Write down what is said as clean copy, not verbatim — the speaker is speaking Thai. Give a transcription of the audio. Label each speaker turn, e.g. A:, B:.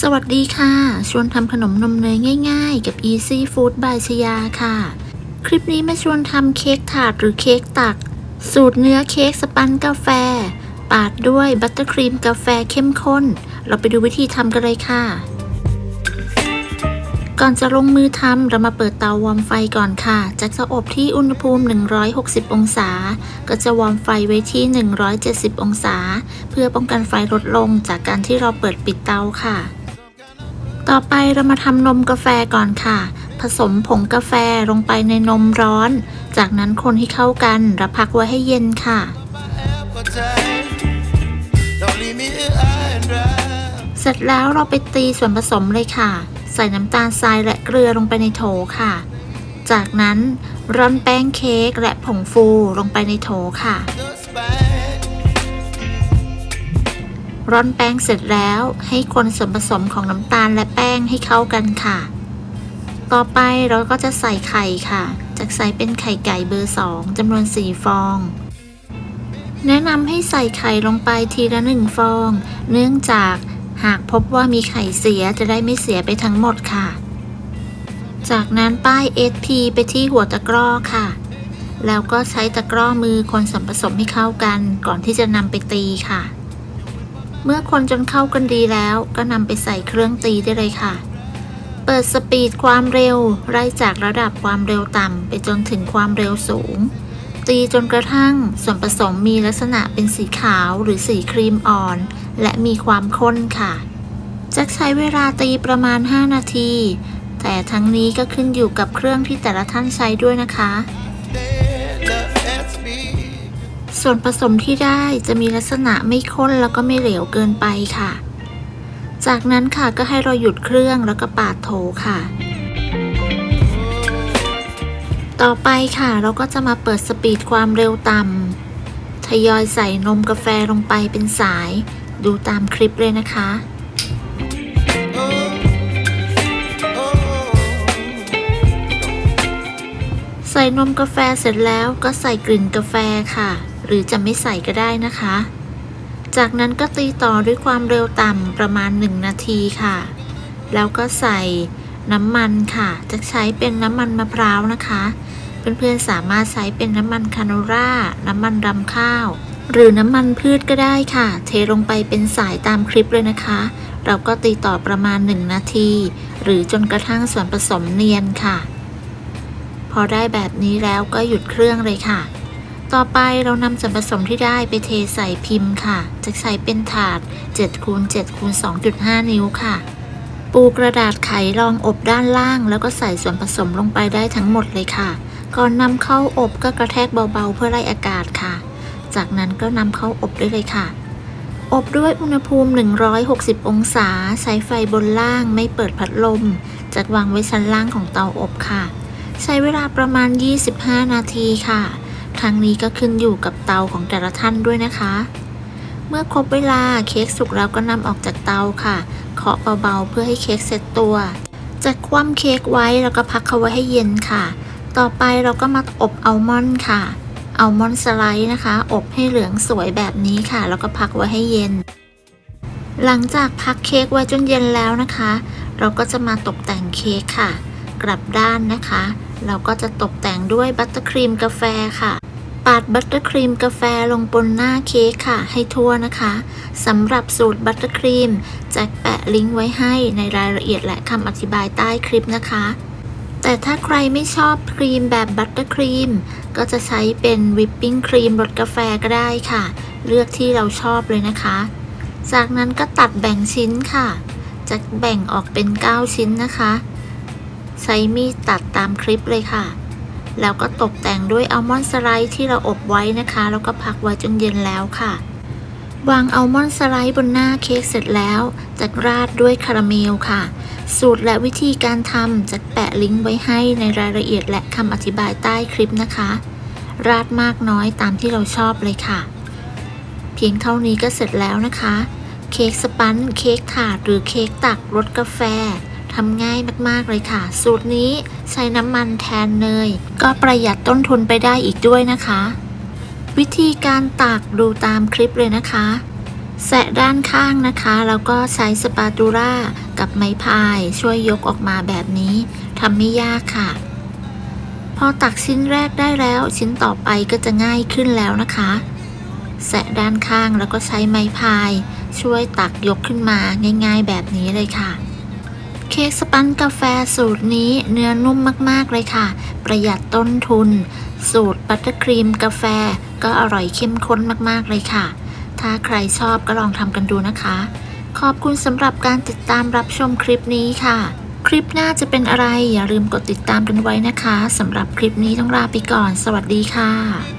A: สวัสดีค่ะชวนทำขนมนมเนยง่ายๆกับ Easy Food by ชยาค่ะคลิปนี้มาชวนทำเค้กถาดหรือเค้กตักสูตรเนื้อเค้กสปันกาแฟปาดด้วยบัตเตอร์ครีมกาแฟเข้มข้นเราไปดูวิธีทำกันเลยค่ะก่อนจะลงมือทำเรามาเปิดเตาวอร์มไฟก่อนค่ะจากจะอบที่อุณหภูมิ160องศาก็จะวอร์มไฟไว้ที่170องศาเพื่อป้องกันไฟลดลงจากการที่เราเปิดปิดเตาค่ะต่อไปเรามาทำนมกาแฟก่อนค่ะผสมผงกาแฟลงไปในนมร้อนจากนั้นคนให้เข้ากันแล้วพักไว้ให้เย็นค่ะเสร็จแล้วเราไปตีส่วนผสมเลยค่ะใส่น้ำตาลทรายและเกลือลงไปในโถค่ะจากนั้นร่อนแป้งเค้กและผงฟูลงไปในโถค่ะร่อนแป้งเสร็จแล้วให้คนส่วนผสมของน้ำตาลและแป้งให้เข้ากันค่ะต่อไปเราก็จะใส่ไข่ค่ะจะใส่เป็นไข่ไก่เบอร์2จำนวน4ฟองแนะนำให้ใส่ไข่ลงไปทีละ1ฟองเนื่องจากหากพบว่ามีไข่เสียจะได้ไม่เสียไปทั้งหมดค่ะจากนั้นป้าย SP ไปที่หัวตะกร้อค่ะแล้วก็ใช้ตะกร้อมือคนส่วนผสมให้เข้ากันก่อนที่จะนำไปตีค่ะเมื่อคนจนเข้ากันดีแล้วก็นำไปใส่เครื่องตีได้เลยค่ะเปิดสปีดความเร็วไล่จากระดับความเร็วต่ำไปจนถึงความเร็วสูงตีจนกระทั่งส่วนผสมมีลักษณะเป็นสีขาวหรือสีครีมอ่อนและมีความข้นค่ะจะใช้เวลาตีประมาณ5นาทีแต่ทั้งนี้ก็ขึ้นอยู่กับเครื่องที่แต่ละท่านใช้ด้วยนะคะส่วนผสมที่ได้จะมีลักษณะไม่ข้นแล้วก็ไม่เหลวเกินไปค่ะจากนั้นค่ะก็ให้เราหยุดเครื่องแล้วก็ปาดโถค่ะต่อไปค่ะเราก็จะมาเปิดสปีดความเร็วต่ำทยอยใส่นมกาแฟลงไปเป็นสายดูตามคลิปเลยนะคะใส่นมกาแฟเสร็จแล้วก็ใส่กลิ่นกาแฟค่ะหรือจะไม่ใส่ก็ได้นะคะจากนั้นก็ตีต่อด้วยความเร็วต่ำประมาณ1นาทีค่ะแล้วก็ใส่น้ำมันค่ะจะใช้เป็นน้ำมันมะพร้าวนะคะเพื่อนๆสามารถใช้เป็นน้ำมันคาโนล่าน้ำมันรำข้าวหรือน้ำมันพืชก็ได้ค่ะเทลงไปเป็นสายตามคลิปเลยนะคะเราก็ตีต่อประมาณ1นาทีหรือจนกระทั่งส่วนผสมเนียนค่ะพอได้แบบนี้แล้วก็หยุดเครื่องเลยค่ะต่อไปเรานำส่วนผสมที่ได้ไปเทใส่พิมพ์ค่ะจะใส่เป็นถาด 7x7x2.5 นิ้วค่ะปูกระดาษไขรองอบด้านล่างแล้วก็ใส่ส่วนผสมลงไปได้ทั้งหมดเลยค่ะก่อนนำเข้าอบก็กระแทกเบาๆเพื่อไล่อากาศค่ะจากนั้นก็นำเข้าอบได้เลยค่ะอบด้วยอุณหภูมิ160องศาใช้ไฟบนล่างไม่เปิดพัดลมจัดวางไว้ชั้นล่างของเตาอบค่ะใช้เวลาประมาณ25นาทีค่ะทั้งนี้ก็ขึ้นอยู่กับเตาของแต่ละท่านด้วยนะคะเมื่อครบเวลาเค้กสุกแล้วก็นำออกจากเตาค่ะเคาะเบาๆเพื่อให้เค้กเซ็ตตัวจัดคว่ำเค้กไว้แล้วก็พักเขาไว้ให้เย็นค่ะต่อไปเราก็มาอบอัลมอนด์ค่ะอัลมอนด์สไลด์นะคะอบให้เหลืองสวยแบบนี้ค่ะแล้วก็พักไว้ให้เย็นหลังจากพักเค้กไว้จนเย็นแล้วนะคะเราก็จะมาตกแต่งเค้กค่ะกลับด้านนะคะเราก็จะตกแต่งด้วยบัตเตอร์ครีมกาแฟค่ะปาดบัตเตอร์ครีมกาแฟลงบนหน้าเค้กค่ะให้ทั่วนะคะสำหรับสูตรบัตเตอร์ครีมแจ็คแปะลิงก์ไว้ให้ในรายละเอียดและคำอธิบายใต้คลิปนะคะแต่ถ้าใครไม่ชอบครีมแบบบัตเตอร์ครีมก็จะใช้เป็นวิปปิ้งครีมรสกาแฟก็ได้ค่ะเลือกที่เราชอบเลยนะคะจากนั้นก็ตัดแบ่งชิ้นค่ะจะแบ่งออกเป็น9ชิ้นนะคะใช้มีดตัดตามคลิปเลยค่ะแล้วก็ตกแต่งด้วยอัลมอนด์สไลด์ที่เราอบไว้นะคะแล้วก็พักไว้จนเย็นแล้วค่ะวางอัลมอนด์สไลด์บนหน้าเค้กเสร็จแล้วจะราดด้วยคาราเมลค่ะสูตรและวิธีการทำจะแปะลิงก์ไว้ให้ในรายละเอียดและคำอธิบายใต้คลิปนะคะราดมากน้อยตามที่เราชอบเลยค่ะเพียงเท่านี้ก็เสร็จแล้วนะคะเค้กสปันเค้กถาดหรือเค้กตักรสกาแฟทำง่ายมากๆเลยค่ะสูตรนี้ใช้น้ำมันแทนเนยก็ประหยัดต้นทุนไปได้อีกด้วยนะคะวิธีการตักดูตามคลิปเลยนะคะ แสะด้านข้างนะคะแล้วก็ใช้สปาตูล่ากับไม้พายช่วยยกออกมาแบบนี้ทำไม่ยากค่ะพอตักชิ้นแรกได้แล้วชิ้นต่อไปก็จะง่ายขึ้นแล้วนะคะแสะด้านข้างแล้วก็ใช้ไม้พายช่วยตักยกขึ้นมาง่ายๆแบบนี้เลยค่ะเค้กสปันกาแฟสูตรนี้เนื้อนุ่มมากๆเลยค่ะประหยัดต้นทุนสูตรบัตเตอร์ครีมกาแฟก็อร่อยเข้มข้นมากๆเลยค่ะถ้าใครชอบก็ลองทำกันดูนะคะขอบคุณสำหรับการติดตามรับชมคลิปนี้ค่ะคลิปหน้าจะเป็นอะไรอย่าลืมกดติดตามกันไว้นะคะสำหรับคลิปนี้ต้องลาไปก่อนสวัสดีค่ะ